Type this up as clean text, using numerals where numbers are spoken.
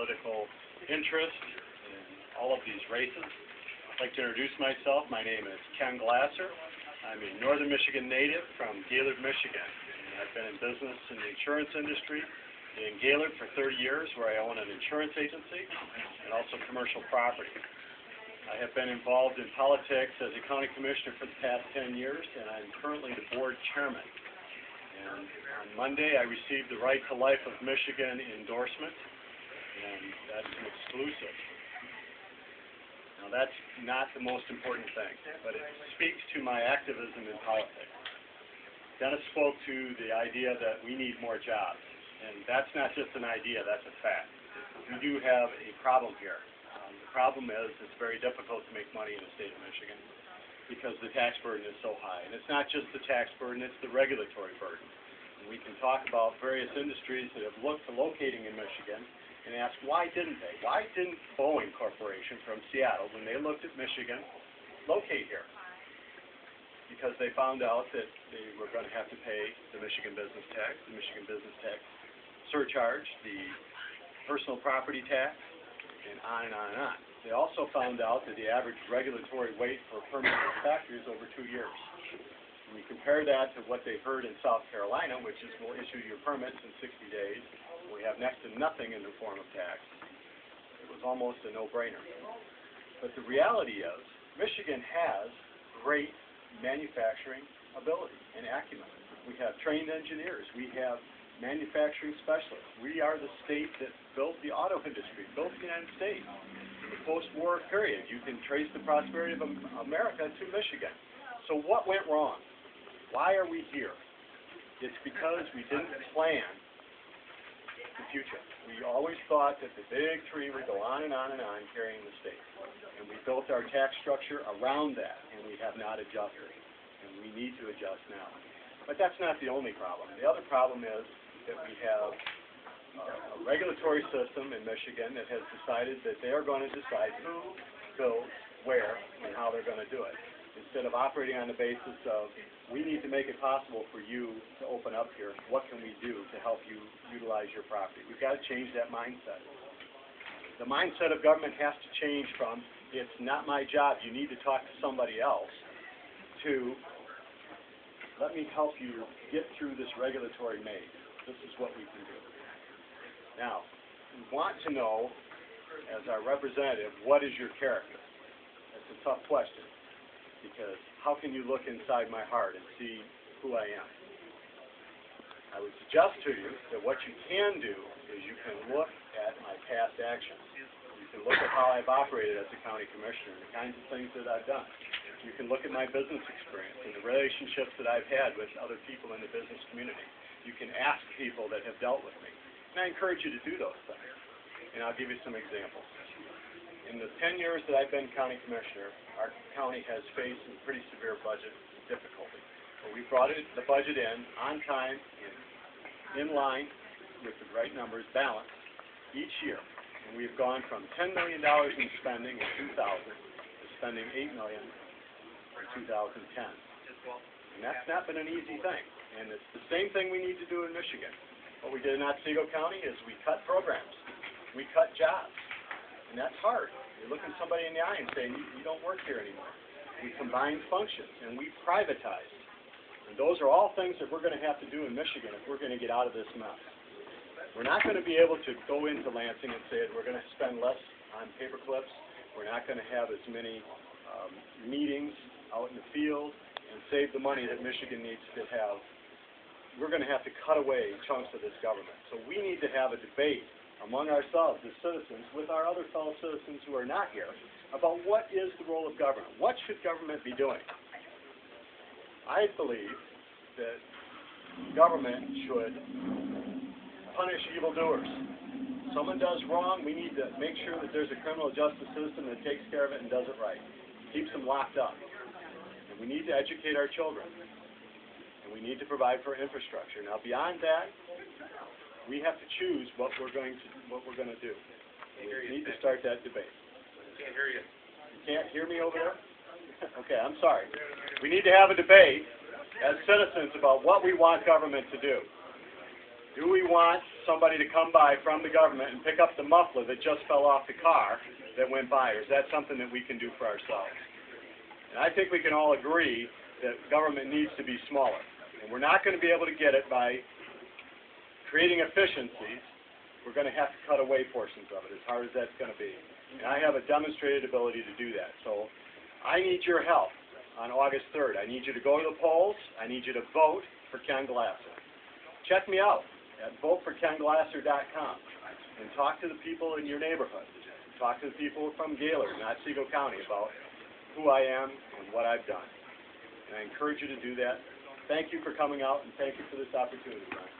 political interest in all of these races. I'd like to introduce myself. My name is Ken Glasser. I'm a Northern Michigan native from Gaylord, Michigan. And I've been in business in the insurance industry in Gaylord for 30 years, where I own an insurance agency and also commercial property. I have been involved in politics as a county commissioner for the past 10 years, and I'm currently the board chairman. And on Monday, I received the Right to Life of Michigan endorsement, and that's an exclusive. Now, that's not the most important thing, but it speaks to my activism in politics. Dennis spoke to the idea that we need more jobs, and that's not just an idea, that's a fact. We do have a problem here. The problem is it's very difficult to make money in the state of Michigan because the tax burden is so high. And it's not just the tax burden, it's the regulatory burden. And we can talk about various industries that have looked to locating in Michigan and ask, why didn't they? Why didn't Boeing Corporation from Seattle, when they looked at Michigan, locate here? Because they found out that they were going to have to pay the Michigan business tax, surcharge, the personal property tax, and on and on and on. They also found out that the average regulatory wait for a permit in the factory is over 2 years. When you compare that to what they've heard in South Carolina, which is we'll issue your permits in 60 days, we have next to nothing in the form of tax. It was almost a no-brainer. But the reality is, Michigan has great manufacturing ability and acumen. We have trained engineers. We have manufacturing specialists. We are the state that built the auto industry, built the United States. In the post-war period, you can trace the prosperity of America to Michigan. So what went wrong? Why are we here? It's because we didn't plan the future. We always thought that the big tree would go on and on and on carrying the state. And we built our tax structure around that, and we have not adjusted. And we need to adjust now. But that's not the only problem. The other problem is that we have a regulatory system in Michigan that has decided that they are going to decide who builds, where, and how they're going to do it. Instead of operating on the basis of, we need to make it possible for you to open up here, what can we do to help you utilize your property? We've got to change that mindset. The mindset of government has to change from, it's not my job, you need to talk to somebody else, to, let me help you get through this regulatory maze. This is what we can do. Now, we want to know, as our representative, what is your character? That's a tough question, because how can you look inside my heart and see who I am? I would suggest to you that what you can do is you can look at my past actions. You can look at how I've operated as a county commissioner, the kinds of things that I've done. You can look at my business experience and the relationships that I've had with other people in the business community. You can ask people that have dealt with me. And I encourage you to do those things. And I'll give you some examples. In the 10 years that I've been county commissioner, our county has faced some pretty severe budget difficulty. But we brought the budget in on time, in line with the right numbers, balanced, each year. And we've gone from $10 million in spending in 2000 to spending $8 million in 2010. And that's not been an easy thing. And it's the same thing we need to do in Michigan. What we did in Otsego County is we cut programs. We cut jobs. And that's hard. You're looking somebody in the eye and saying, you don't work here anymore. We combined functions and we privatized. And those are all things that we're going to have to do in Michigan if we're going to get out of this mess. We're not going to be able to go into Lansing and say we're going to spend less on paper clips. We're not going to have as many meetings out in the field and save the money that Michigan needs to have. We're going to have to cut away chunks of this government. So we need to have a debate among ourselves as citizens with our other fellow citizens who are not here about what is the role of government. What should government be doing? I believe that government should punish evildoers. Someone does wrong, we need to make sure that there's a criminal justice system that takes care of it and does it right. Keeps them locked up. And we need to educate our children. And we need to provide for infrastructure. Now beyond that, we have to choose what we're going to do. We need to start that debate. Can't hear you. You can't hear me over there? Okay, I'm sorry. We need to have a debate as citizens about what we want government to do. Do we want somebody to come by from the government and pick up the muffler that just fell off the car that went by, or is that something that we can do for ourselves? And I think we can all agree that government needs to be smaller. And we're not going to be able to get it by creating efficiencies. We're going to have to cut away portions of it, as hard as that's going to be. And I have a demonstrated ability to do that. So I need your help on August 3rd. I need you to go to the polls. I need you to vote for Ken Glasser. Check me out at voteforkenglasser.com and talk to the people in your neighborhood. Talk to the people from Gaylord, not Otsego County, about who I am and what I've done. And I encourage you to do that. Thank you for coming out, and thank you for this opportunity, Brian.